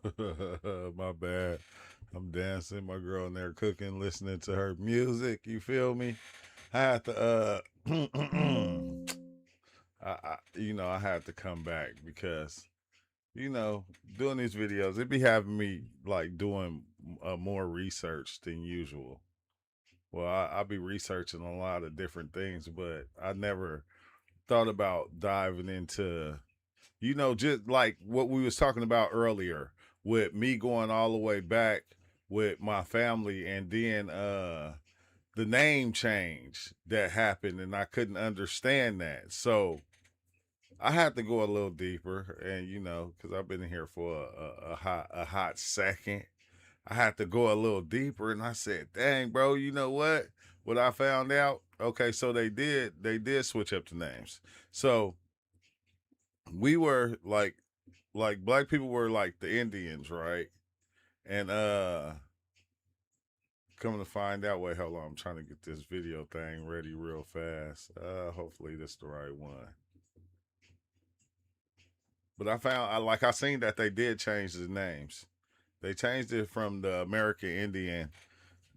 My bad. I'm dancing. My girl in there cooking, listening to her music. You feel me? I had to, I had to come back because, you know, doing these videos, it be having me like doing more research than usual. Well, I be researching a lot of different things, but I never thought about diving into, just like what we was talking about earlier with me going all the way back with my family and then the name change that happened and I couldn't understand that. So I had to go a little deeper and because I've been here for a hot second. I had to go a little deeper and I said, dang, bro, you know what? What I found out, okay, so they did switch up the names. So we were like black people were like the Indians, right? And coming to find out, wait, hold on, I'm trying to get this video thing ready real fast. Hopefully this the right one. But I seen that they did change the names. They changed it from the American Indian.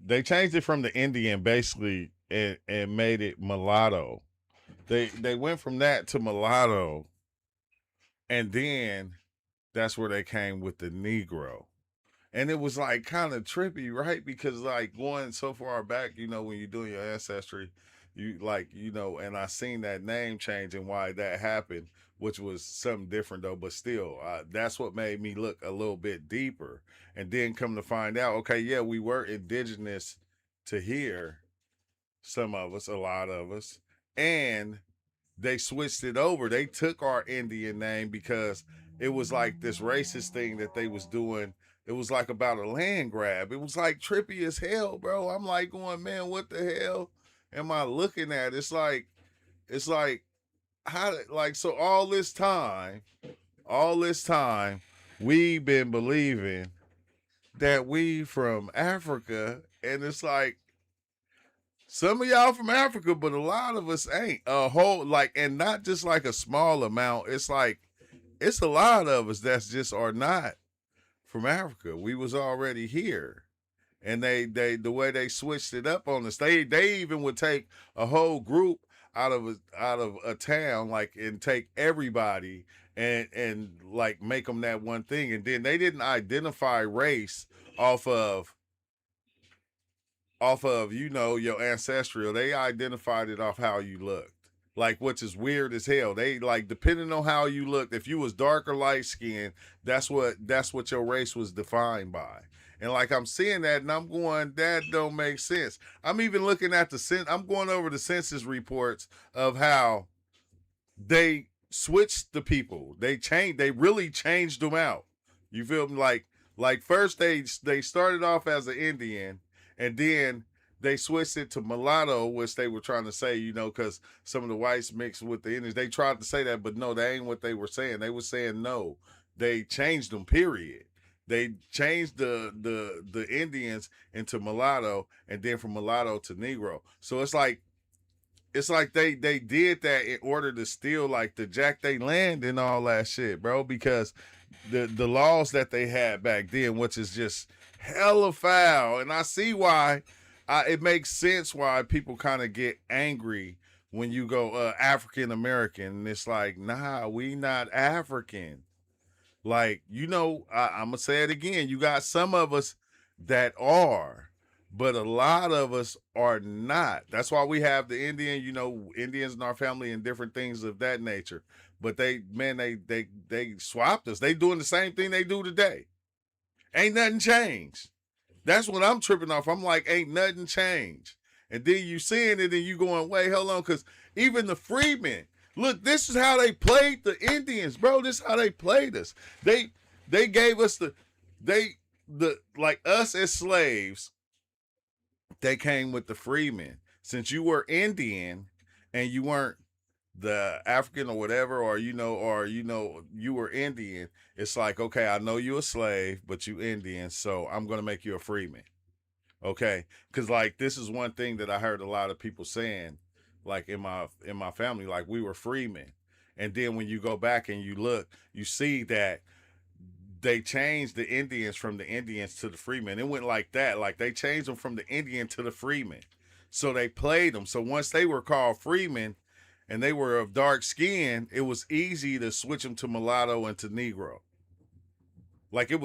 They changed it from the Indian basically and made it mulatto. They went from that to mulatto, and then that's where they came with the Negro. And it was like kind of trippy, right? Because like going so far back, when you're doing your ancestry, you like, and I seen that name change and why that happened, which was something different though, but still, that's what made me look a little bit deeper. And then come to find out, okay, yeah, we were indigenous to here, some of us, a lot of us, and they switched it over. They took our Indian name because it was like this racist thing that they was doing. It was like about a land grab. It was like trippy as hell, bro. I'm like going, man, what the hell am I looking at? It's like like so all this time we've been believing that we from Africa, and it's like some of y'all from Africa, but a lot of us ain't. A whole like, and not just like a small amount. It's like it's a lot of us that's just are not from Africa. We was already here, and they the way they switched it up on us. They even would take a whole group out of a town, like, and take everybody and like make them that one thing, and then they didn't identify race off of your ancestral. They identified it off how you looked, like, which is weird as hell. They like, depending on how you looked, if you was dark or light skinned, that's what your race was defined by. And like, I'm seeing that and I'm going, that don't make sense. I'm even looking at I'm going over the census reports of how they switched the people. They really changed them out. You feel me? Like first they started off as an Indian, and then they switched it to mulatto, which they were trying to say, because some of the whites mixed with the Indians. They tried to say that, but no, that ain't what they were saying. They were saying no. They changed them. Period. They changed the Indians into mulatto, and then from mulatto to Negro. So it's like they did that in order to steal like the jack they land and all that shit, bro. Because the laws that they had back then, which is just hella foul, and I see why. It makes sense why people kind of get angry when you go African American, and it's like, nah, we not African. Like, I'm gonna say it again. You got some of us that are, but a lot of us are not. That's why we have the Indians in our family and different things of that nature. But they swapped us. They doing the same thing they do today. Ain't nothing changed. That's what I'm tripping off. I'm like, ain't nothing changed. And then you seeing it and you going, wait, hold on, because even the Freemen, look, this is how they played the Indians, bro. This is how they played us. They gave us the like us as slaves, they came with the Freemen. Since you were Indian and you weren't the African or whatever, or you were Indian, it's like, okay, I know you a slave, but you Indian, so I'm gonna make you a freeman. Okay, because like this is one thing that I heard a lot of people saying, like in my family, like we were freemen, and then when you go back and you look, you see that they changed the Indians from the Indians to the Freemen. It went like that. Like they changed them from the Indian to the Freeman. So they played them. So once they were called Freemen and they were of dark skin, it was easy to switch them to mulatto and to Negro. Like it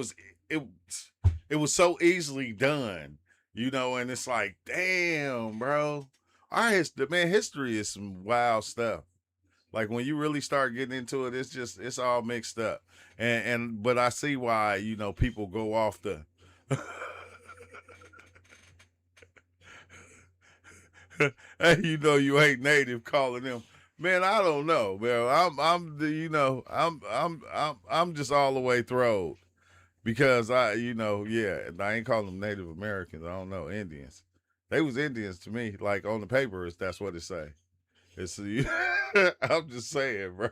it was so easily done, you know, and it's like, damn, bro. History is some wild stuff. Like when you really start getting into it, it's all mixed up. But I see why, you know, people go off the hey, you know, you ain't native calling them. Man, I don't know, man. I'm the, you know, I'm just all the way throwed because you know, yeah, I ain't calling them Native Americans. I don't know, Indians. They was Indians to me. Like on the papers, that's what it say. It's I'm just saying, bro.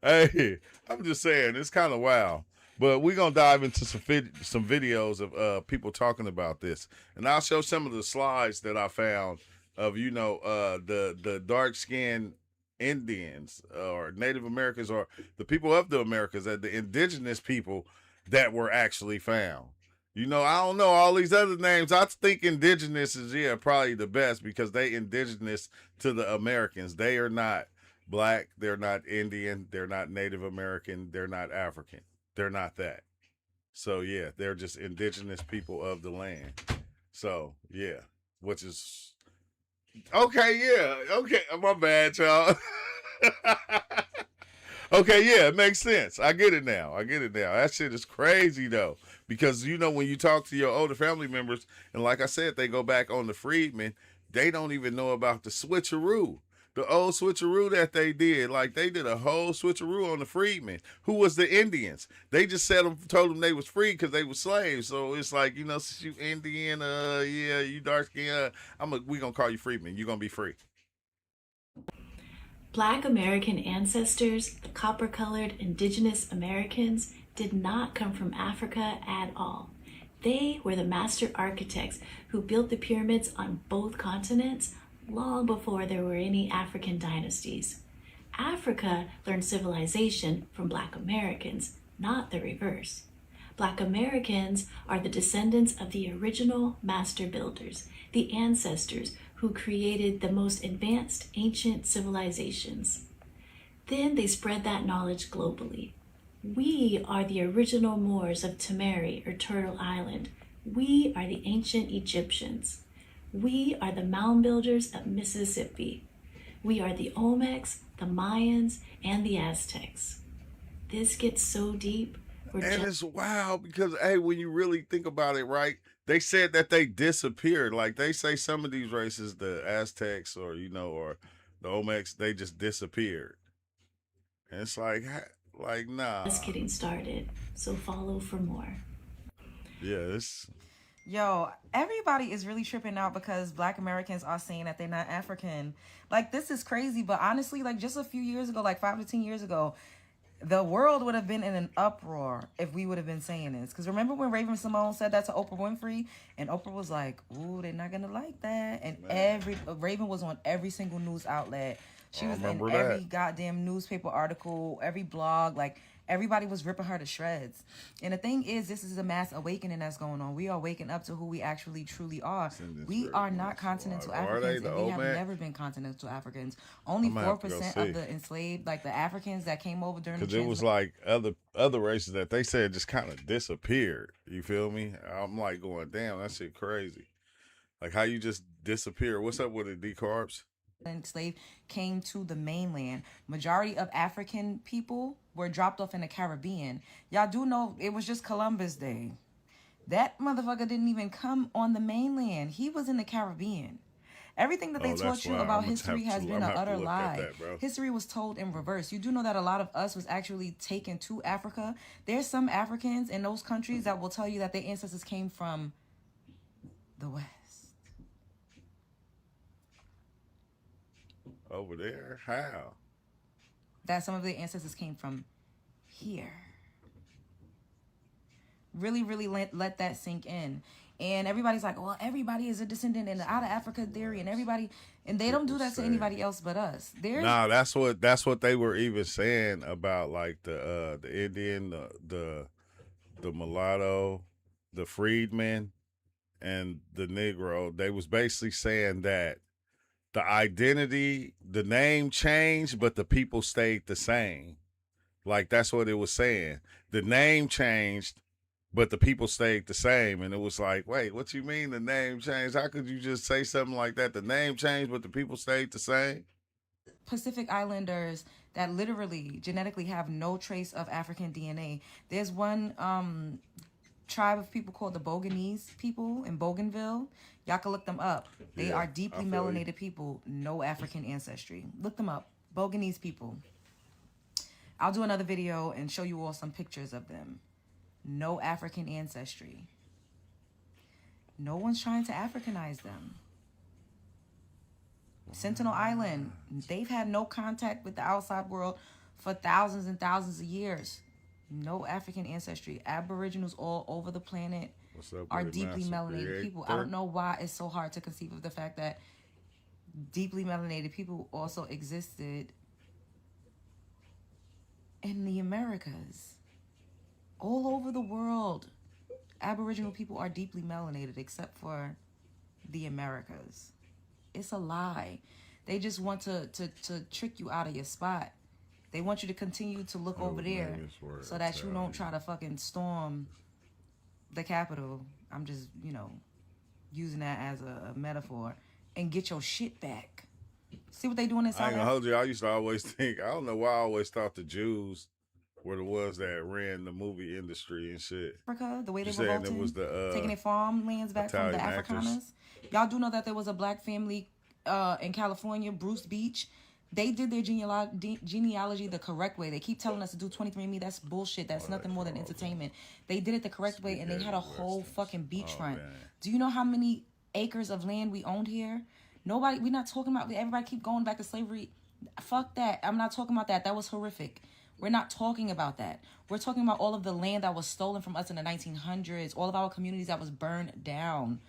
Hey, I'm just saying it's kind of wild. But we're gonna dive into some videos of people talking about this, and I'll show some of the slides that I found of, you know, the dark skinned Indians or Native Americans or the people of the Americas, the indigenous people that were actually found. You know, I don't know all these other names. I think indigenous is, yeah, probably the best because they indigenous to the Americans. They are not black. They're not Indian. They're not Native American. They're not African. They're not that. So yeah, they're just indigenous people of the land. So yeah, which is okay. Yeah, okay. My bad, y'all. Okay, yeah, it makes sense. I get it now. That shit is crazy though, because you know when you talk to your older family members, and like I said, they go back on the Freedmen, they don't even know about the switcheroo, the old switcheroo that they did. Like they did a whole switcheroo on the Freedmen, who was the Indians. They just told them they was free because they were slaves. So it's like, you know, since you Indian, yeah, you dark skin, we gonna call you Freedmen. You gonna be free. Black American ancestors, the copper-colored indigenous Americans, did not come from Africa at all. They were the master architects who built the pyramids on both continents long before there were any African dynasties. Africa learned civilization from Black Americans, not the reverse. Black Americans are the descendants of the original master builders, the ancestors who created the most advanced ancient civilizations. Then they spread that knowledge globally. We are the original Moors of Tamari or Turtle Island. We are the ancient Egyptians. We are the mound builders of Mississippi. We are the Olmecs, the Mayans, and the Aztecs. This gets so deep. And it's wild because, hey, when you really think about it, right? They said that they disappeared. Like they say some of these races, the Aztecs or, you know, or the Olmecs, they just disappeared. And it's like nah. Just getting started, so follow for more. Yeah, it's Yo, everybody is really tripping out because Black Americans are saying that they're not African. Like, this is crazy, but honestly, like, just a few years ago, like 5 to 10 years ago, the world would have been in an uproar if we would have been saying this. Because remember when Raven Simone said that to Oprah Winfrey? And Oprah was like, ooh, they're not going to like that. And Raven was on every single news outlet. She was in every goddamn newspaper article, every blog, like everybody was ripping her to shreds. And the thing is, this is a mass awakening that's going on. We are waking up to who we actually truly are. We are not continental Africans, and we have never been continental Africans. Only 4% of the enslaved, like the Africans that came over during the because it was like other races that they said just kind of disappeared. You feel me? I'm like going, damn, that shit crazy. Like how you just disappear. What's up with the decarbs? Enslaved came to the mainland. Majority of African people were dropped off in the Caribbean. Y'all do know it was just Columbus Day. That motherfucker didn't even come on the mainland. He was in the Caribbean. Everything that they taught you about history has been an utter lie. History was told in reverse. You do know that a lot of us was actually taken to Africa. There's some Africans in those countries that will tell you that their ancestors came from the West. Over there? How? That some of their ancestors came from here. Really, really let that sink in. And everybody's like, well, everybody is a descendant in the out of Africa theory, and everybody, and they don't do that to anybody else but us. Nah, that's what they were even saying about like the Indian, the mulatto, the freedmen, and the Negro. They was basically saying that the identity, the name changed, but the people stayed the same. Like that's what it was saying. The name changed, but the people stayed the same. And it was like, wait, what you mean the name changed? How could you just say something like that? The name changed, but the people stayed the same? Pacific Islanders that literally genetically have no trace of African DNA. There's one tribe of people called the Boganese people in Bougainville. Y'all can look them up. They are deeply melanated people, no African ancestry. Look them up. Boganese people. I'll do another video and show you all some pictures of them. No African ancestry. No one's trying to Africanize them. Sentinel Island, they've had no contact with the outside world for thousands and thousands of years. No African ancestry. Aboriginals all over the planet are deeply melanated people. I don't know why it's so hard to conceive of the fact that deeply melanated people also existed in the Americas. All over the world, Aboriginal people are deeply melanated except for the Americas. It's a lie. They just want to trick you out of your spot. They want you to continue to look over there so that you don't try to fucking storm the Capitol. I'm just, using that as a metaphor. And get your shit back. See what they doing inside? I ain't gonna hold you. I used to always think, I don't know why I always thought the Jews were the ones that ran the movie industry and shit. Africa, the way they revolted, it was taking their farmlands back Italian from the Afrikaners. Y'all do know that there was a black family in California, Bruce Beach. They did their genealogy the correct way. They keep telling us to do 23andMe. That's bullshit. That's nothing more than entertainment. They did it the correct way, and they had a whole fucking beachfront. Do you know how many acres of land we owned here? Nobody. We're not talking about. Everybody keep going back to slavery. Fuck that. I'm not talking about that. That was horrific. We're not talking about that. We're talking about all of the land that was stolen from us in the 1900s, all of our communities that was burned down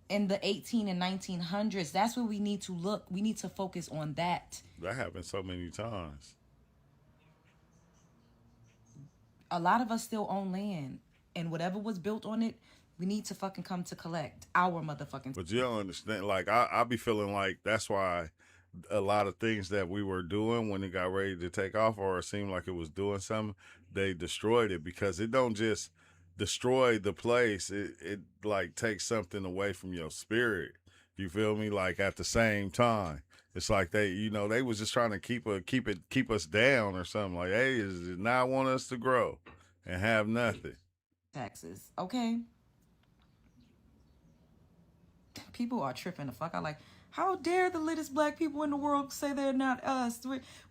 in the 18 and 1900s. That's where we need to look. We need to focus on that. That happened so many times. A lot of us still own land, and whatever was built on it, we need to fucking come to collect our motherfucking. But you don't understand. Like, I be feeling like that's why a lot of things that we were doing when it got ready to take off, or it seemed like it was doing something, they destroyed it, because it don't just destroy the place. It like takes something away from your spirit. You feel me? Like at the same time, it's like they was just trying to keep us down or something. Like, hey, did not want us to grow and have nothing. Taxes, okay. People are tripping the fuck out. Like, how dare the latest black people in the world say they're not us?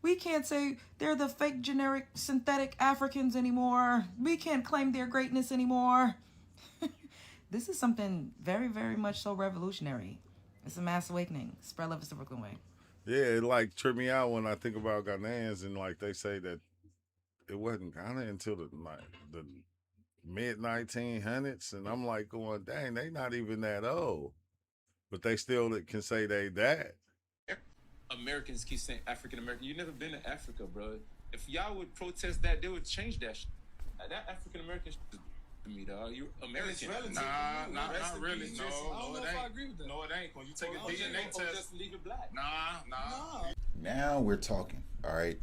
We can't say they're the fake, generic, synthetic Africans anymore. We can't claim their greatness anymore. This is something very, very much so revolutionary. It's a mass awakening. Spread love is the Brooklyn way. Yeah, it like tripped me out when I think about Ghanaians, and like they say that it wasn't Ghana until the mid 1900s, and I'm like going, dang, they not even that old. But they still can say they that. Americans keep saying African American. You never been to Africa, bro. If y'all would protest that, they would change that shit. That African American shit is to me, dog. You American. Nah, not really. No, I don't know if I agree with that. No, it ain't. When you take a DNA test, just leave it black. Nah. Now we're talking. All right.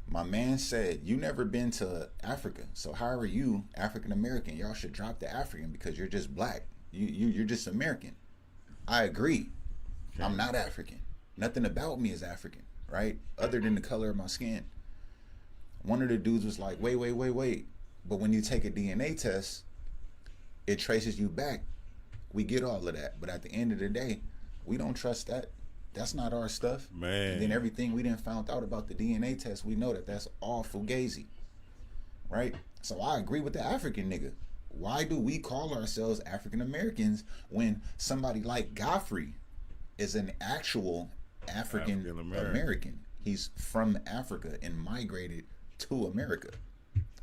My man said, you never been to Africa. So how are you African American? Y'all should drop the African because you're just black. You're just American. I agree. Okay. I'm not African. Nothing about me is African, right? Other than the color of my skin. One of the dudes was like, wait. But when you take a DNA test, it traces you back. We get all of that. But at the end of the day, we don't trust that. That's not our stuff. Man. And then everything we done found out about the DNA test, we know that that's all fugazi, right? So I agree with the African nigga. Why do we call ourselves African Americans when somebody like Godfrey is an actual African American? He's from Africa and migrated to America.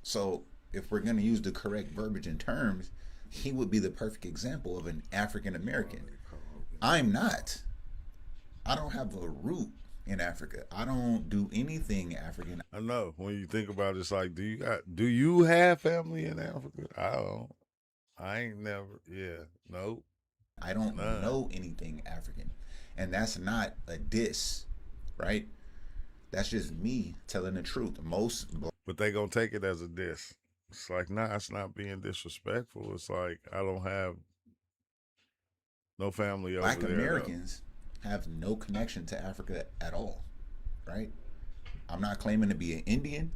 So if we're going to use the correct verbiage and terms, he would be the perfect example of an African American. I'm not. I don't have a root in Africa. I don't do anything African. I know when you think about it, it's like, do you have family in Africa? I don't. I ain't never. Yeah, nope. I don't None. know anything African. And that's not a diss, right? That's just me telling the truth. But they gonna take it as a diss. It's like, nah, it's not being disrespectful. It's like, I don't have no family over Black there. Americans have no connection to Africa at all, right? I'm not claiming to be an Indian.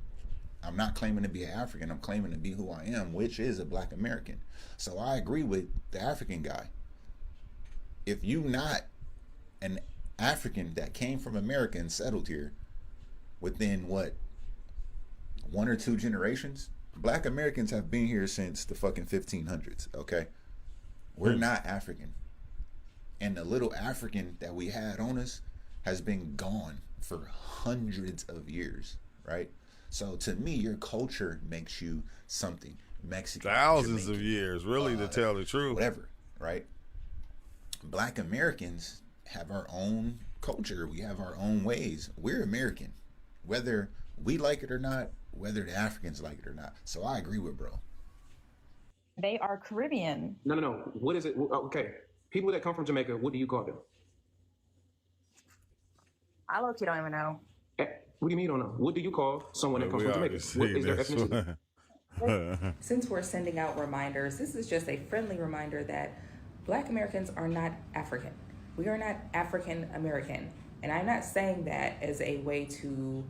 I'm not claiming to be an African. I'm claiming to be who I am, which is a Black American. So I agree with the African guy. If you not an African that came from America and settled here within what, 1 or 2 generations, Black Americans have been here since the fucking 1500s. Okay, we're not African, and the little African that we had on us has been gone for hundreds of years, right? So to me, your culture makes you something. Mexican, Thousands Jamaican, of years, really, to tell the truth. whatever, right? Black Americans have our own culture. We have our own ways. We're American, whether we like it or not, whether the Africans like it or not. So I agree with bro. They are Caribbean. No. What is it? Okay. People that come from Jamaica, what do you call them? I low-key don't even know. What do you mean you don't know? What do you call someone that comes from Jamaica? What is their ethnicity? Since we're sending out reminders, this is just a friendly reminder that Black Americans are not African. We are not African American. And I'm not saying that as a way to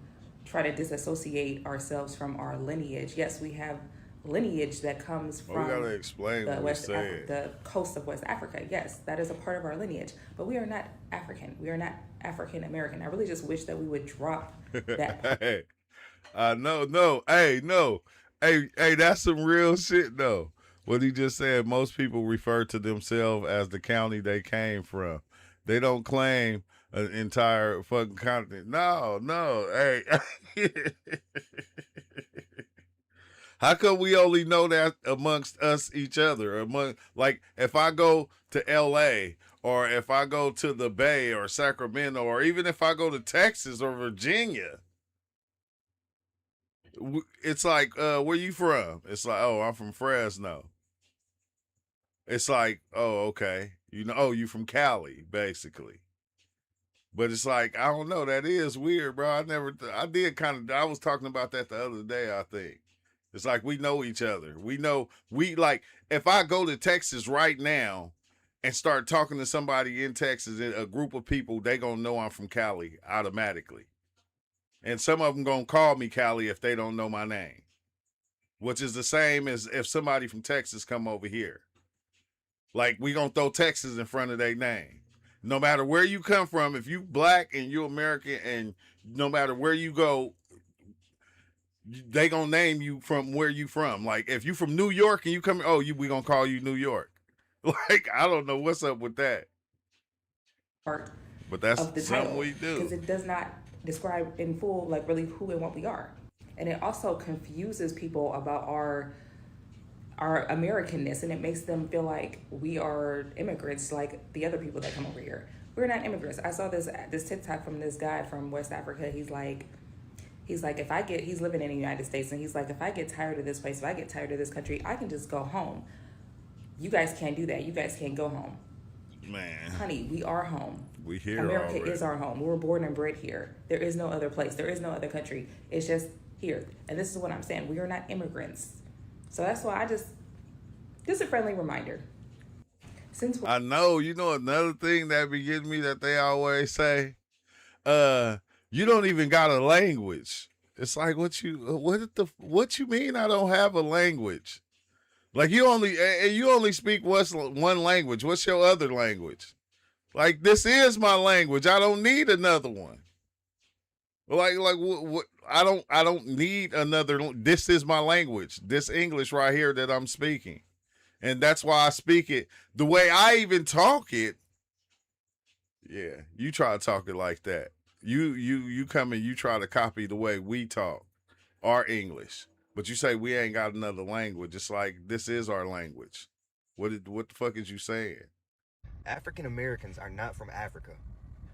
try to disassociate ourselves from our lineage. Yes, we have lineage that comes We from gotta explain what we said. the coast of West Africa. Yes, that is a part of our lineage. But we are not African. We are not African American. I really just wish that we would drop that part. Hey, no. Hey, that's some real shit though. What he just said, most people refer to themselves as the county they came from. They don't claim an entire fucking continent. No. Hey. How come we only know that amongst us, each other? Like, if I go to LA, or if I go to the Bay or Sacramento, or even if I go to Texas or Virginia, it's like, where you from? It's like, oh, I'm from Fresno. It's like, oh, okay. You from Cali, basically. But it's like, I don't know. That is weird, bro. I was talking about that the other day, I think. It's like, we know each other. If I go to Texas right now and start talking to somebody in Texas, a group of people, they gonna know I'm from Cali automatically. And some of them gonna call me Cali if they don't know my name, which is the same as if somebody from Texas come over here. Like, we gonna throw Texas in front of their name. No matter where you come from, if you Black and you American, and no matter where you go, they gonna name you from where you from. Like, if you from New York and you come, we gonna call you New York. Like, I don't know what's up with that. But that's Of the something title, we do. because it does not describe in full, like, really who and what we are. And it also confuses people about our Americanness, and it makes them feel like we are immigrants like the other people that come over here. We're not immigrants. I saw this TikTok from this guy from West Africa. He's like, he's living in the United States, and he's like, if I get tired of this place, if I get tired of this country, I can just go home. You guys can't do that. You guys can't go home. Man, Honey, we are home. we here America already. is our home. We were born and bred here. There is no other place. There is no other country. It's just here. And this is what I'm saying. We are not immigrants. So that's why just a friendly reminder. I know, another thing that be getting me that they always say, you don't even got a language. It's like, what you mean I don't have a language? Like, you only speak one language. What's your other language? Like, this is my language. I don't need another one. Like what? I don't need another. This is my language. This English right here that I'm speaking. And that's why I speak it the way I even talk it. Yeah, you try to talk it like that. You come and you try to copy the way we talk, our English. But you say we ain't got another language. It's like, this is our language. What the fuck is you saying? African Americans are not from Africa.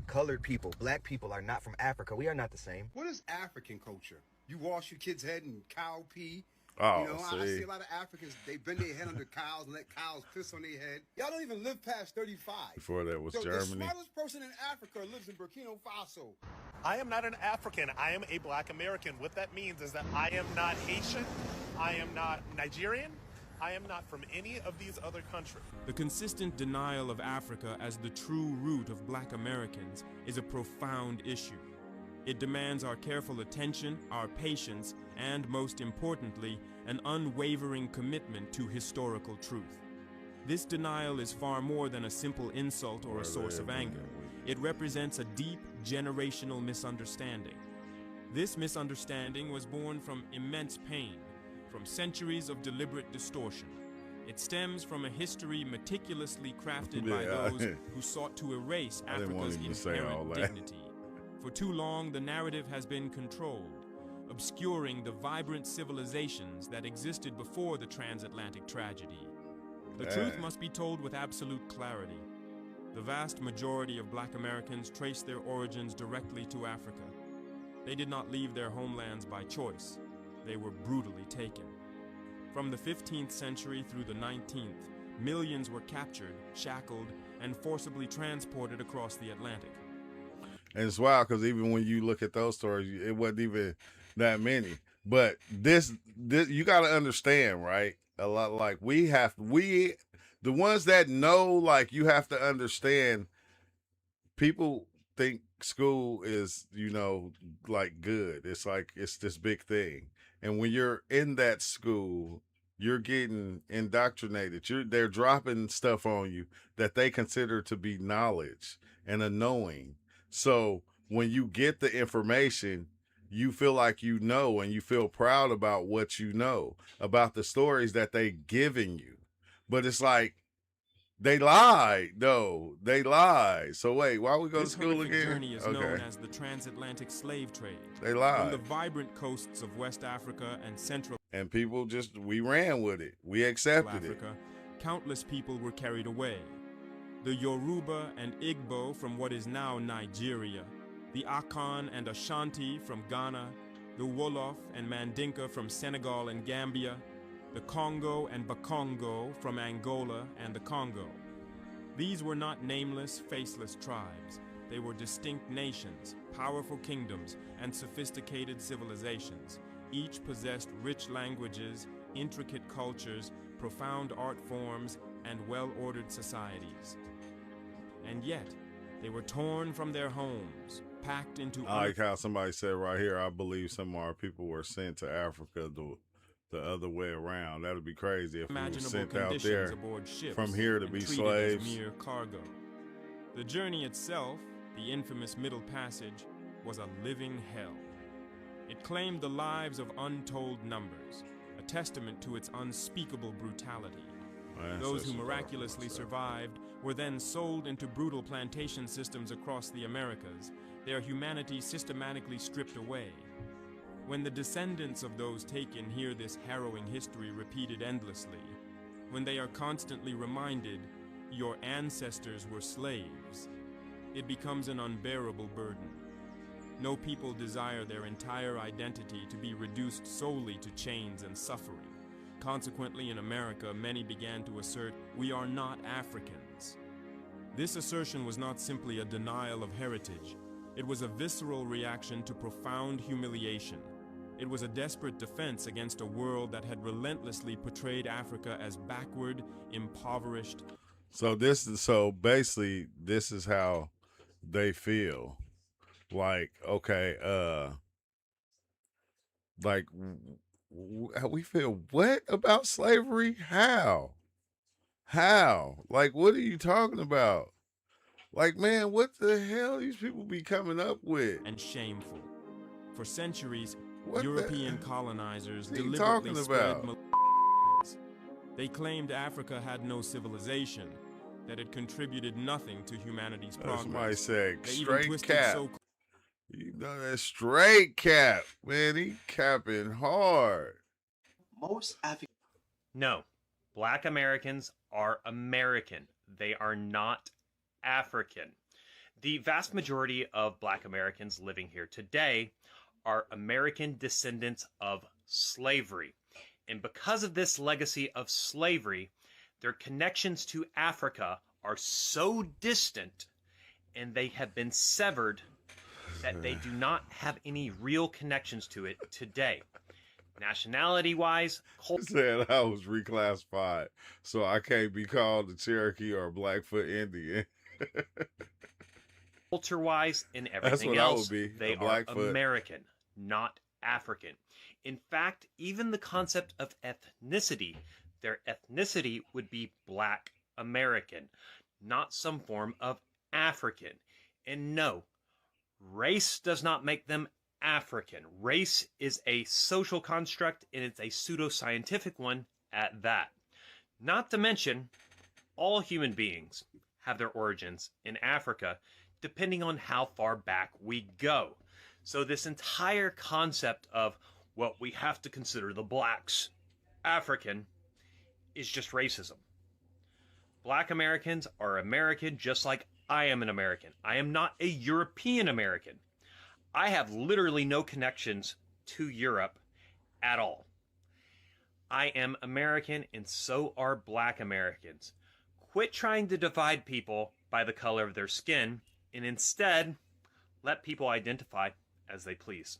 Colored people, black people are not from Africa. We are not the same. What is African culture? You wash your kid's head in cow pee. Oh, You know, I see a lot of Africans, they bend their head under cows and let cows piss on their head. Y'all don't even live past 35. Before that was The Germany. smartest person in Africa lives in Burkina Faso. I am not an African. I am a black American. What that means is that I am not Haitian. I am not Nigerian. I am not from any of these other countries. The consistent denial of Africa as the true root of black Americans is a profound issue. It demands our careful attention, our patience, and most importantly, an unwavering commitment to historical truth. This denial is far more than a simple insult or a source of anger. It represents a deep generational misunderstanding. This misunderstanding was born from immense pain, from centuries of deliberate distortion. It stems from a history meticulously crafted by those who sought to erase Africa's inherent dignity. For too long, the narrative has been controlled, obscuring the vibrant civilizations that existed before the transatlantic tragedy. The truth must be told with absolute clarity. The vast majority of black Americans trace their origins directly to Africa. They did not leave their homelands by choice. They were brutally taken. From the 15th century through the 19th, millions were captured, shackled, and forcibly transported across the Atlantic. And it's wild because even when you look at those stories, it wasn't even that many. But this you got to understand, right? A lot like the ones that know, like, you have to understand. People think school is, like, good. It's like it's this big thing, and when you're in that school, you're getting indoctrinated. They're dropping stuff on you that they consider to be knowledge and a knowing. So when you get the information, you feel like you know, and you feel proud about what you know, about the stories that they giving you. But it's like, they lied, though. They lied. So wait, why we go to school again? This journey is known as the transatlantic slave trade. They lied. From the vibrant coasts of West Africa and Central and people we ran with it. We accepted Africa, countless people were carried away. The Yoruba and Igbo from what is now Nigeria, the Akan and Ashanti from Ghana, the Wolof and Mandinka from Senegal and Gambia, the Congo and Bakongo from Angola and the Congo. These were not nameless, faceless tribes. They were distinct nations, powerful kingdoms, and sophisticated civilizations. Each possessed rich languages, intricate cultures, profound art forms, and well-ordered societies. And yet, they were torn from their homes, packed into... I like how somebody said right here, I believe some of our people were sent to Africa the other way around. That would be crazy if we were sent out there from here to be slaves. Mere cargo. The journey itself, the infamous Middle Passage, was a living hell. It claimed the lives of untold numbers, a testament to its unspeakable brutality. Those who miraculously survived were then sold into brutal plantation systems across the Americas, their humanity systematically stripped away. When the descendants of those taken hear this harrowing history repeated endlessly, when they are constantly reminded, your ancestors were slaves, it becomes an unbearable burden. No people desire their entire identity to be reduced solely to chains and suffering. Consequently, in America, many began to assert, we are not Africans. This assertion was not simply a denial of heritage. It was a visceral reaction to profound humiliation. It was a desperate defense against a world that had relentlessly portrayed Africa as backward, impoverished. So basically, this is how they feel. Like, okay, like, we feel what about slavery? How? Like, what are you talking about? Like, man, what the hell these people be coming up with? And shameful. For centuries, European colonizers deliberately spread They claimed Africa had no civilization, that it contributed nothing to humanity's progress. Somebody said straight cap. You know that straight cap, man. He capping hard. No, Black Americans are American. They are not African. The vast majority of Black Americans living here today are American descendants of slavery. And because of this legacy of slavery, their connections to Africa are so distant and they have been severed that they do not have any real connections to it today. Nationality-wise, said I was reclassified, so I can't be called a Cherokee or a Blackfoot Indian. Culture-wise and That's everything what I else, would be, they a are Blackfoot. American, not African. In fact, even the concept of ethnicity, their ethnicity would be Black American, not some form of African. And no, race does not make them African. Race is a social construct, and it's a pseudoscientific one at that. Not to mention, all human beings have their origins in Africa, depending on how far back we go. So this entire concept of, well, we have to consider the blacks African is just racism. Black Americans are American just like I am an American. I am not a European American. I have literally no connections to Europe at all. I am American, and so are Black Americans. Quit trying to divide people by the color of their skin, and instead, let people identify as they please.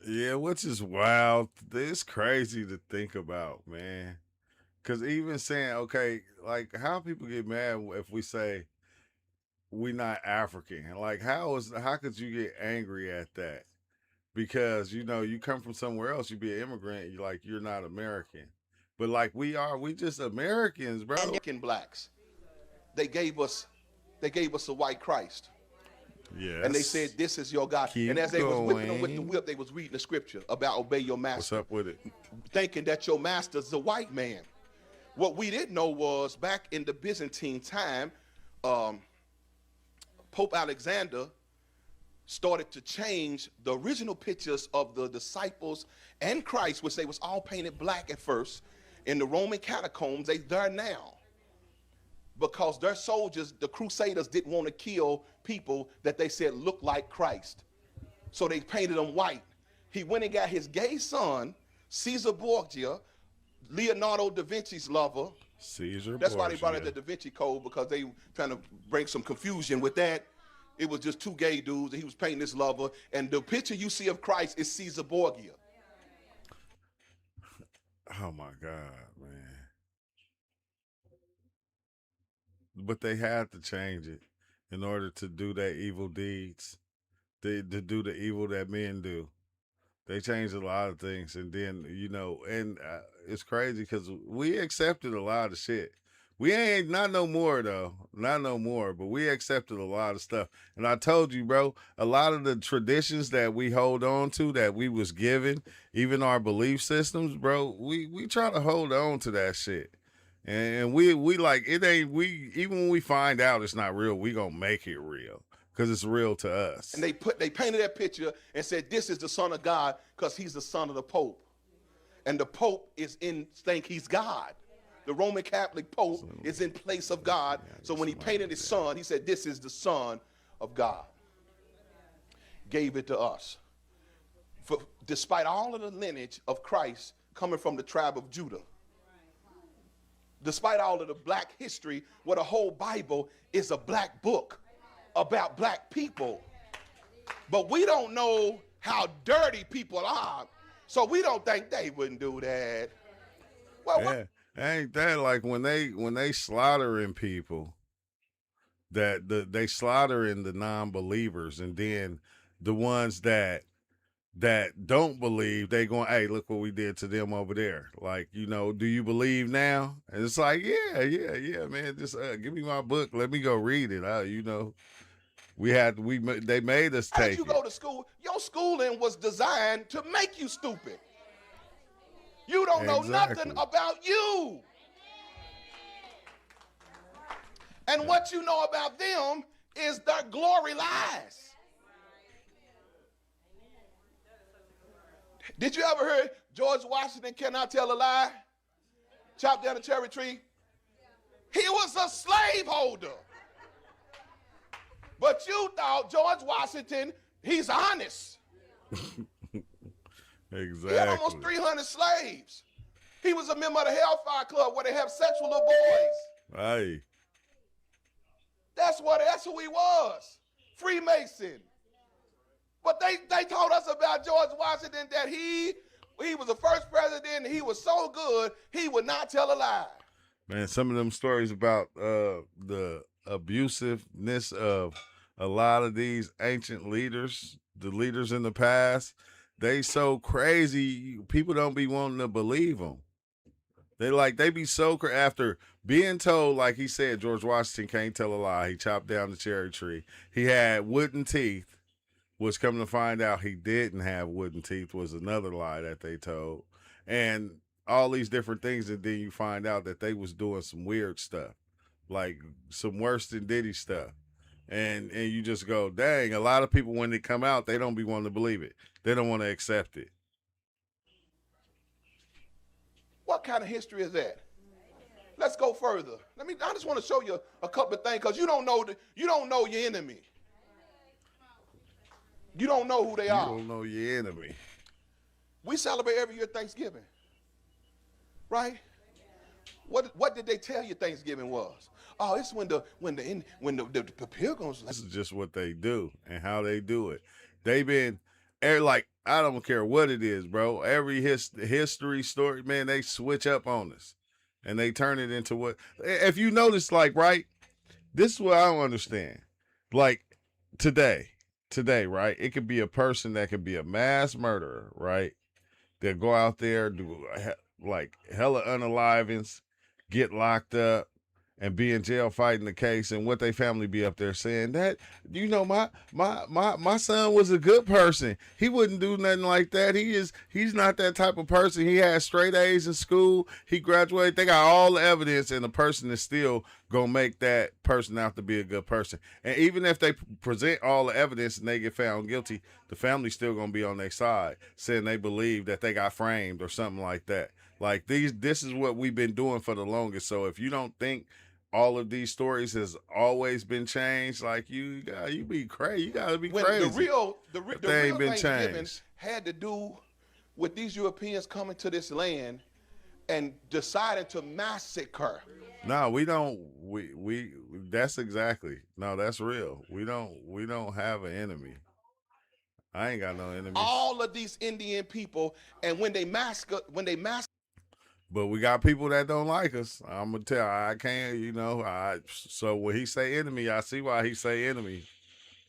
Yeah, which is wild. It's crazy to think about, man. Because even saying, okay, like how people get mad if we say we not African. Like how could you get angry at that? Because you come from somewhere else, you be an immigrant, you're not American. But like we just Americans, bro. American blacks. They gave us a white Christ. Yes. And they said, this is your God. Keep and as they was whipping them with the going. whip, they was reading the scripture about obey your master. What's up with it? Thinking that your master's a white man. What we didn't know was back in the Byzantine time, Pope Alexander started to change the original pictures of the disciples and Christ, which they was all painted black at first, in the Roman catacombs. They there now. Because their soldiers, the Crusaders, didn't want to kill people that they said looked like Christ. So they painted them white. He went and got his gay son, Caesar Borgia, Leonardo da Vinci's lover. Caesar That's why they brought Borgia. it the Da Vinci Code, because they trying to bring some confusion with that. It was just two gay dudes, and he was painting this lover. And the picture you see of Christ is Caesar Borgia. Oh my God, man. But they had to change it in order to do their evil deeds, to do the evil that men do. They changed a lot of things, and then and it's crazy because we accepted a lot of shit. We ain't not no more though, not no more. But we accepted a lot of stuff, and I told you, bro, a lot of the traditions that we hold on to, that we was given, even our belief systems, bro, we try to hold on to that shit, and we like it ain't we even when we find out it's not real, we gonna make it real. Because it's real to us. And they painted that picture and said, this is the Son of God, because he's the son of the Pope. And the Pope think he's God. The Roman Catholic Pope is in place of God. So when he painted his son, he said, this is the Son of God. Gave it to us. Despite all of the lineage of Christ coming from the tribe of Judah. Despite all of the black history, where the whole Bible is a black book about black people. But we don't know how dirty people are, so we don't think they wouldn't do that. Well, yeah, ain't that like when they slaughtering people, that they slaughtering the non-believers, and then the ones that don't believe, they going, hey, look what we did to them over there. Like, do you believe now? And it's like, yeah, man, just give me my book, let me go read it. They made us take as you go to school, your schooling was designed to make you stupid. You don't know nothing about you. And what you know about them is their glory lies. Did you ever hear George Washington cannot tell a lie? Chop down a cherry tree. He was a slaveholder. But you thought George Washington, he's honest. Exactly. He had almost 300 slaves. He was a member of the Hellfire Club where they have sex with little boys. Hey. That's who he was. Freemason. But they told us about George Washington that he was the first president and he was so good, he would not tell a lie. Man, some of them stories about the abusiveness of a lot of these ancient leaders, the leaders in the past, they so crazy, people don't be wanting to believe them. They be so after being told, like he said, George Washington can't tell a lie. He chopped down the cherry tree. He had wooden teeth, which come to find out he didn't have wooden teeth was another lie that they told. And all these different things, and then you find out that they was doing some weird stuff, like some worse than Diddy stuff. And you just go, dang, a lot of people when they come out, they don't be wanting to believe it. They don't want to accept it. What kind of history is that? Let's go further. I just want to show you a couple of things because you don't know your enemy. You don't know who they are. You don't know your enemy. We celebrate every year Thanksgiving, right? What did they tell you Thanksgiving was? Oh, it's when the pilgrims. This is just what they do and how they do it. They've been like, I don't care what it is, bro. Every history story, man, they switch up on us and they turn it into what. If you notice, like, right, this is what I don't understand. Like today, right? It could be a person that could be a mass murderer, right? They'll go out there, do like hella unalivings, get locked up, and be in jail fighting the case, and what they family be up there saying that, you know, my son was a good person. He wouldn't do nothing like that. He's not that type of person. He had straight A's in school. He graduated. They got all the evidence, and the person is still gonna make that person out to be a good person. And even if they present all the evidence and they get found guilty, the family's still gonna be on their side, saying they believe that they got framed or something like that. Like this is what we've been doing for the longest. So if you don't think all of these stories has always been changed, like you be crazy. You gotta be crazy. The real been Thanksgiving changed. had to do with these Europeans coming to this land and deciding to massacre. No, we don't. We that's exactly. No, that's real. We don't have an enemy. I ain't got no enemies. All of these Indian people, and when they massacre. But we got people that don't like us. I'm gonna tell. I can't. So when he say enemy, I see why he say enemy.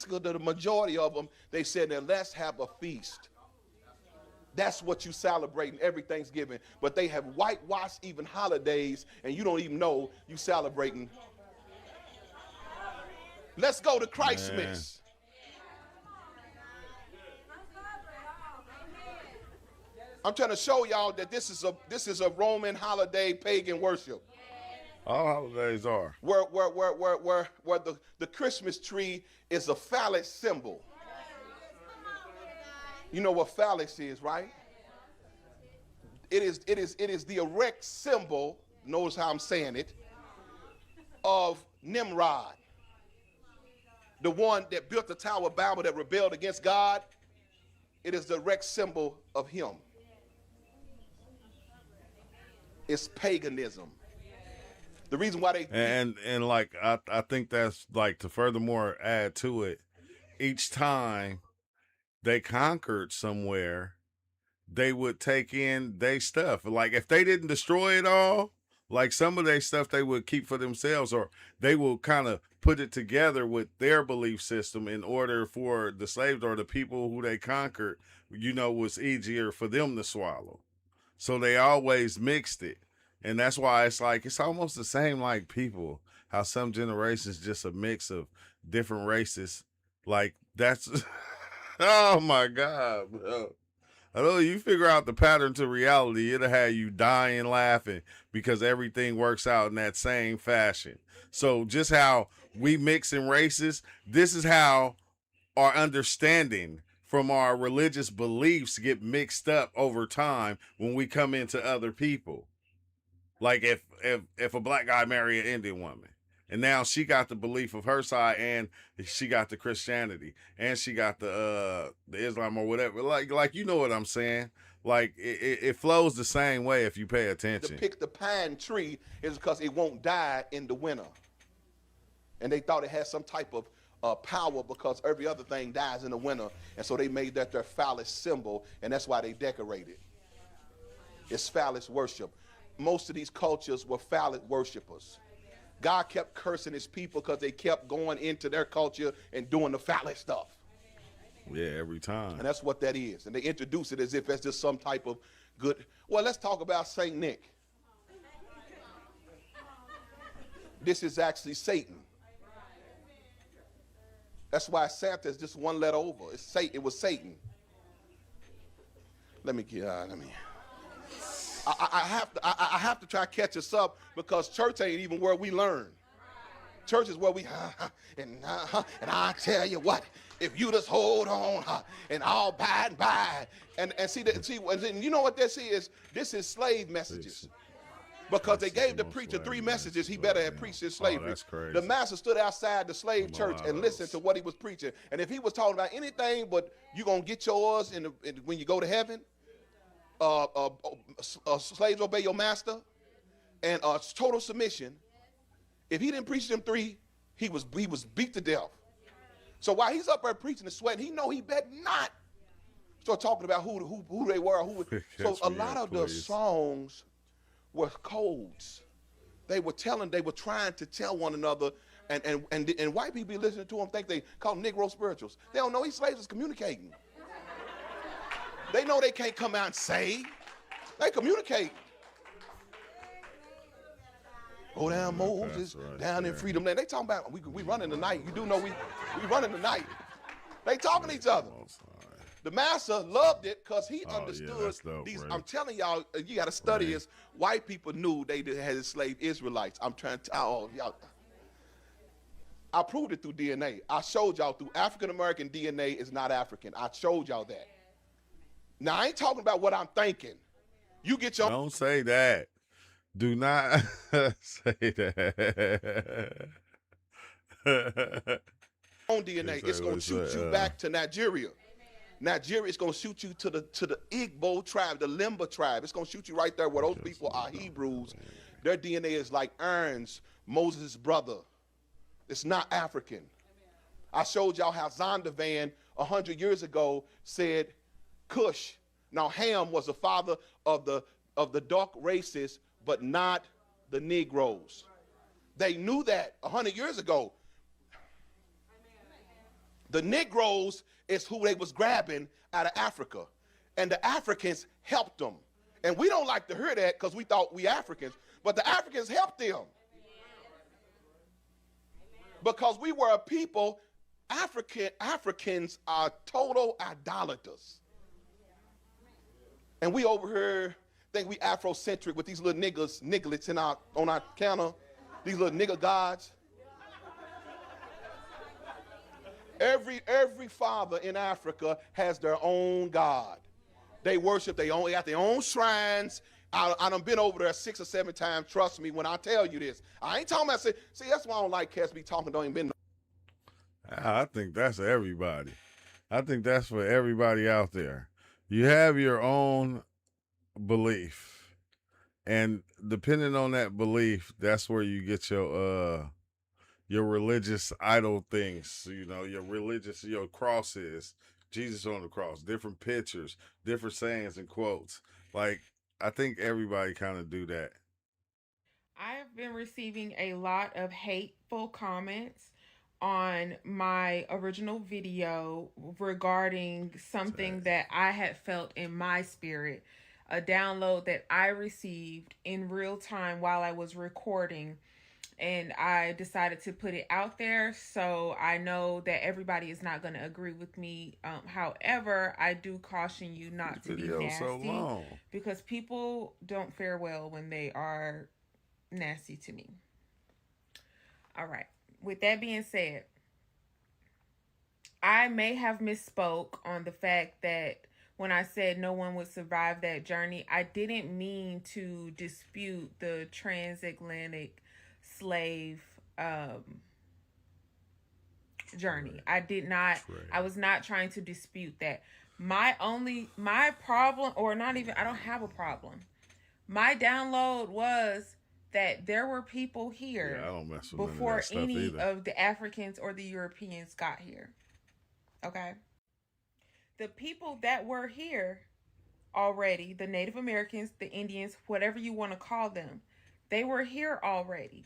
The majority of them, they said that let's have a feast. That's what you celebrating every Thanksgiving. But they have whitewashed even holidays, and you don't even know you celebrating. Let's go to Christmas. I'm trying to show y'all that this is a Roman holiday, pagan worship. All holidays are. Where the Christmas tree is a phallic symbol. You know what phallus is, right? It is the erect symbol, notice how I'm saying it, of Nimrod. The one that built the Tower of Babel that rebelled against God. It is the erect symbol of him. It's paganism. The reason why they and like I think that's like to furthermore add to it, each time they conquered somewhere, they would take in their stuff. Like if they didn't destroy it all, like some of their stuff they would keep for themselves, or they will kind of put it together with their belief system in order for the slaves or the people who they conquered, was easier for them to swallow. So they always mixed it. And that's why it's almost the same like people, how some generations just a mix of different races. Like that's, oh my God, bro. I know you figure out the pattern to reality, it'll have you dying laughing because everything works out in that same fashion. So just how we mix in races, this is how our understanding from our religious beliefs get mixed up over time when we come into other people. Like if a black guy marry an Indian woman, and now she got the belief of her side, and she got the Christianity, and she got the Islam or whatever. Like you know what I'm saying? Like it flows the same way if you pay To attention. pick the pine tree is because it won't die in the winter. And they thought it had some type of power because every other thing dies in the winter. And so they made that their phallus symbol, and that's why they decorate it. It's phallus worship. Most of these cultures were phallus worshipers. God kept cursing his people because they kept going into their culture and doing the phallus stuff. Yeah, every time. And that's what that is. And they introduce it as if it's just some type of good. Well, let's talk about Saint Nick. This is actually Satan. That's why Santa is just one letter over. It's Satan. It was Satan. I have to try to catch us up because church ain't even where we learn. Church is where we and I tell you what, if you just hold on and I'll by and by and see and you know what this is? This is slave messages. Because they gave the preacher 3 messages, he better have preached his slavery. That's crazy. The master stood outside the slave church and listened to what he was preaching. And if he was talking about anything but you're going to get yours when you go to heaven, slaves obey your master, and total submission, if he didn't preach them 3, he was beat to death. So while he's up there preaching and sweating, he know he better not start talking about who they were. So a lot of the songs were codes. They were trying to tell one another, and white people be listening to them, think they call them Negro spirituals. They don't know these slaves is communicating. They know they can't come out and say. They communicate. Go down Moses, down in freedom land. They talking about we run in the night. You do know we run in the night. They talking to each other. The master loved it because he understood these. Right? I'm telling y'all, you got to study this. White people knew they had enslaved Israelites. I'm trying to tell y'all. I proved it through DNA. I showed y'all through African American DNA is not African. I showed y'all that. Now I ain't talking about what I'm thinking. You get your. Don't say that. Do not say that. Own DNA. It's gonna shoot you back to Nigeria. Nigeria is going to shoot you to the Igbo tribe, the Limba tribe. It's going to shoot you right there where those people are Hebrews. Their DNA is like Aaron's, Moses' brother. It's not African. I showed y'all how Zondervan 100 years ago said Cush. Now Ham was the father of the dark races, but not the Negroes. They knew that 100 years ago. The Negroes is who they was grabbing out of Africa. And the Africans helped them. And we don't like to hear that because we thought we Africans. But the Africans helped them. Because we were a people, Africans are total idolaters. And we over here think we Afrocentric with these little nigglets on our counter, these little nigger gods. Every father in Africa has their own God. They worship they got their own shrines. I done been over there 6 or 7 times. Trust me when I tell you this. I ain't talking about see that's why I don't like cats be talking. Don't even been. I think that's everybody. I think that's for everybody out there. You have your own belief, and depending on that belief, that's where you get your religious idol things, your crosses, Jesus on the cross, different pictures, different sayings and quotes. Like, I think everybody kind of do that. I have been receiving a lot of hateful comments on my original video regarding something that I had felt in my spirit, a download that I received in real time while I was recording. And I decided to put it out there, so I know that everybody is not going to agree with me. However, I do caution you not to be nasty because people don't fare well when they are nasty to me. All right. With that being said, I may have misspoke on the fact that when I said no one would survive that journey, I didn't mean to dispute the transatlantic slave journey. I did not. I was not trying to dispute that. My problem, or not even, I don't have a problem. My download was that there were people here before any of the Africans or the Europeans got here. Okay? The people that were here already, the Native Americans, the Indians, whatever you want to call them, they were here already.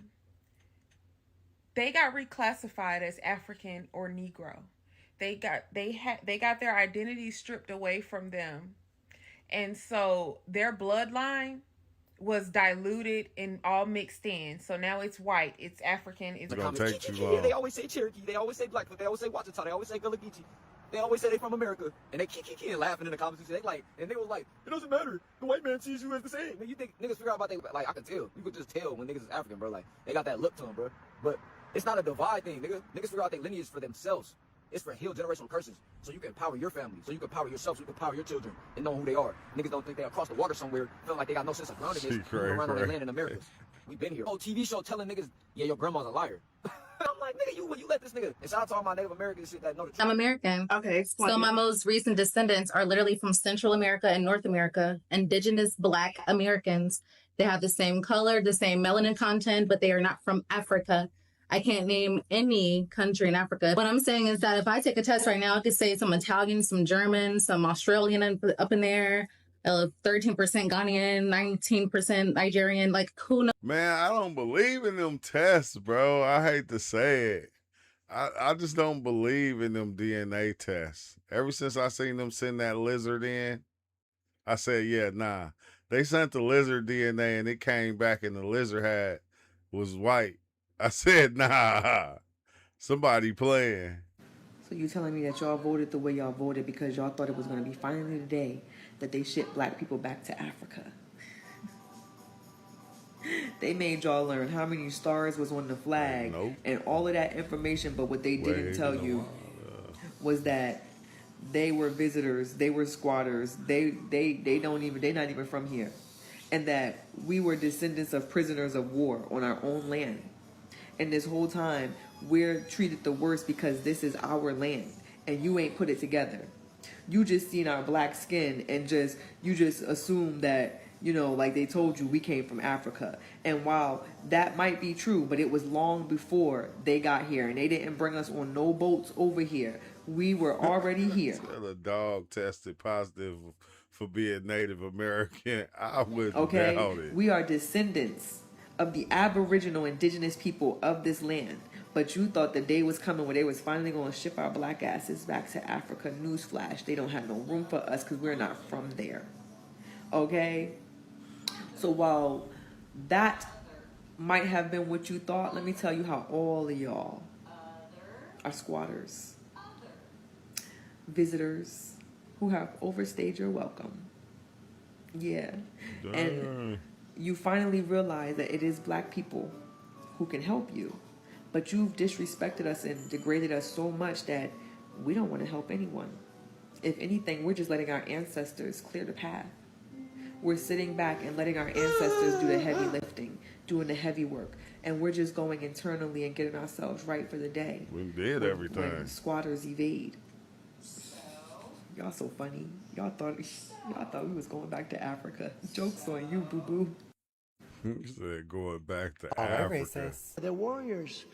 They got reclassified as African or Negro. They got their identity stripped away from them. And so their bloodline was diluted and all mixed in. So now it's white, it's African, it's gonna take too long. They always say Cherokee, they always say Blackfoot, they always say Wachita, they always say Gullah Geechee. They always say they from America, and they and laughing in the comments. They like, and they was like, it doesn't matter. The white man sees you as the same. Man, you think niggas figure out about they like? I can tell. You could just tell when niggas is African, bro. Like they got that look to them, bro. But it's not a divide thing, nigga. Niggas figure out their lineage for themselves. It's for heal generational curses, so you can empower your family, so you can empower yourself, so you can empower your children, and know who they are. Niggas don't think they across the water somewhere, feeling like they got no sense of groundedness, moving around on their land in America. We been here. Oh, TV show telling niggas, yeah, your grandma's a liar. I'm like, nigga, you let this nigga. And shout out to all my Native American shit that know the truth. I'm American. Okay. So my most recent descendants are literally from Central America and North America, indigenous Black Americans. They have the same color, the same melanin content, but they are not from Africa. I can't name any country in Africa. What I'm saying is that if I take a test right now, I could say some Italian, some German, some Australian up in there, 13% Ghanaian, 19% Nigerian, like who knows? Man, I don't believe in them tests, bro. I hate to say it. I just don't believe in them DNA tests. Ever since I seen them send that lizard in, I said, yeah, nah. They sent the lizard DNA and it came back and the lizard was white. I said, nah, somebody playing. So you telling me that y'all voted the way y'all voted because y'all thought it was going to be finally the day that they shipped black people back to Africa? They made y'all learn how many stars was on the flag and all of that information, but what they didn't tell you was that they were visitors, they were squatters, they're not even from here, and that we were descendants of prisoners of war on our own land. And this whole time, we're treated the worst because this is our land, and you ain't put it together. You just seen our black skin and you just assume that, you know, like they told you we came from Africa. And while that might be true, but it was long before they got here, and they didn't bring us on no boats over here. We were already here. The dog tested positive for being Native American. I wouldn't doubt it. We are descendants of the Aboriginal indigenous people of this land. But you thought the day was coming where they was finally going to ship our black asses back to Africa. Newsflash, they don't have no room for us because we're not from there. Okay? So while that might have been what you thought, let me tell you how all of y'all are squatters, visitors who have overstayed your welcome. Yeah. And you finally realize that it is black people who can help you. But you've disrespected us and degraded us so much that we don't want to help anyone. If anything, we're just letting our ancestors clear the path. We're sitting back and letting our ancestors do the heavy lifting, doing the heavy work. And we're just going internally and getting ourselves right for the day. We did everything. When squatters evade. Y'all so funny. Y'all thought we was going back to Africa. Joke's on you, boo-boo. You said going back to Africa. They're warriors.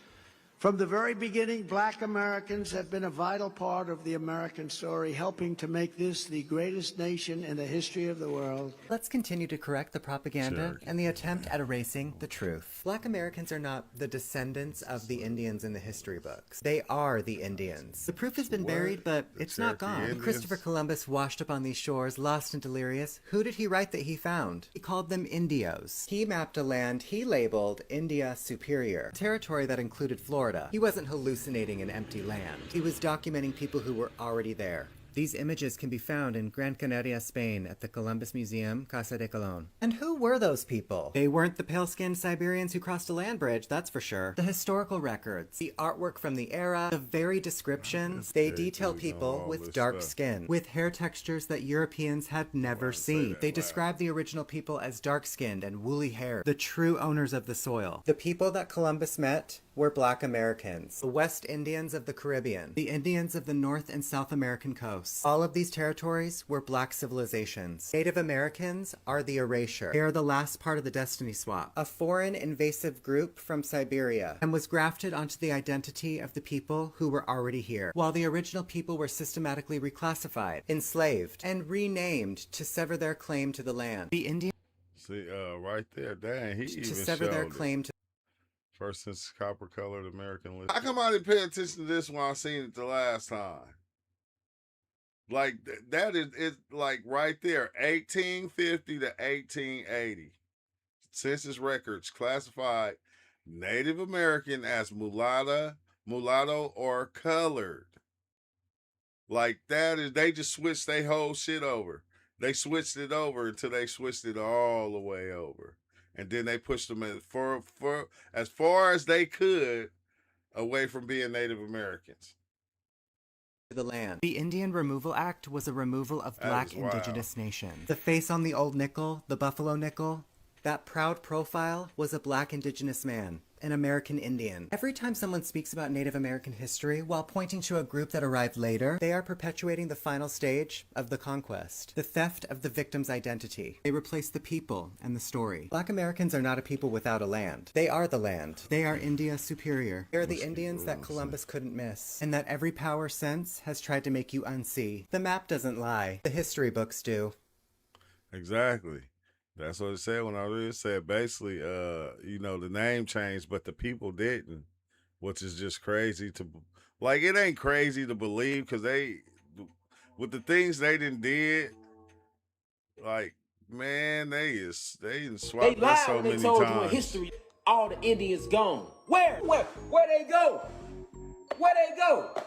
From the very beginning, black Americans have been a vital part of the American story, helping to make this the greatest nation in the history of the world. Let's continue to correct the propaganda and the attempt at erasing the truth. Black Americans are not the descendants of the Indians in the history books. They are the Indians. The proof has been buried, but it's not gone. When Christopher Columbus washed up on these shores, lost and delirious, who did he write that he found? He called them Indios. He mapped a land he labeled India Superior, territory that included Florida. He wasn't hallucinating an empty land. He was documenting people who were already there. These images can be found in Gran Canaria, Spain at the Columbus Museum, Casa de Colón. And who were those people? They weren't the pale-skinned Siberians who crossed a land bridge, that's for sure. The historical records, the artwork from the era, the very descriptions, they detail people with dark skin, with hair textures that Europeans had never seen. They describe the original people as dark-skinned and woolly haired, the true owners of the soil. The people that Columbus met were Black Americans, the West Indians of the Caribbean, the Indians of the North and South American coasts. All of these territories were Black civilizations. Native Americans are the erasure. They are the last part of the destiny swap, a foreign invasive group from Siberia, and was grafted onto the identity of the people who were already here, while the original people were systematically reclassified, enslaved, and renamed to sever their claim to the land. The Indian right there, dang, he even to sever their claim to first since copper-colored American list. How come I didn't pay attention to this when I seen it the last time? Like that is it's like right there, 1850 to 1880. Census records classified Native American as mulatto, or colored. Like that is they just switched their whole shit over. They switched it over until they switched it all the way over. And then they pushed them for as far as they could away from being Native Americans. The land. The Indian Removal Act was a removal of Black indigenous nations. The face on the old nickel, the buffalo nickel, that proud profile was a Black indigenous man, an American Indian. Every time someone speaks about Native American history while pointing to a group that arrived later, they are perpetuating the final stage of the conquest, the theft of the victim's identity. They replace the people and the story. Black Americans are not a people without a land. They are the land. They are India superior. They are the Indians that Columbus couldn't miss, and that every power since has tried to make you unsee. The map doesn't lie. The history books do. Exactly. That's what it said when I read it. Said basically, you know, the name changed, but the people didn't, which is just crazy to, like, it ain't crazy to believe because they, with the things they did, like, man, they didn't swap that so many told times. you in history, all the Indians gone. Where they go? Where they go?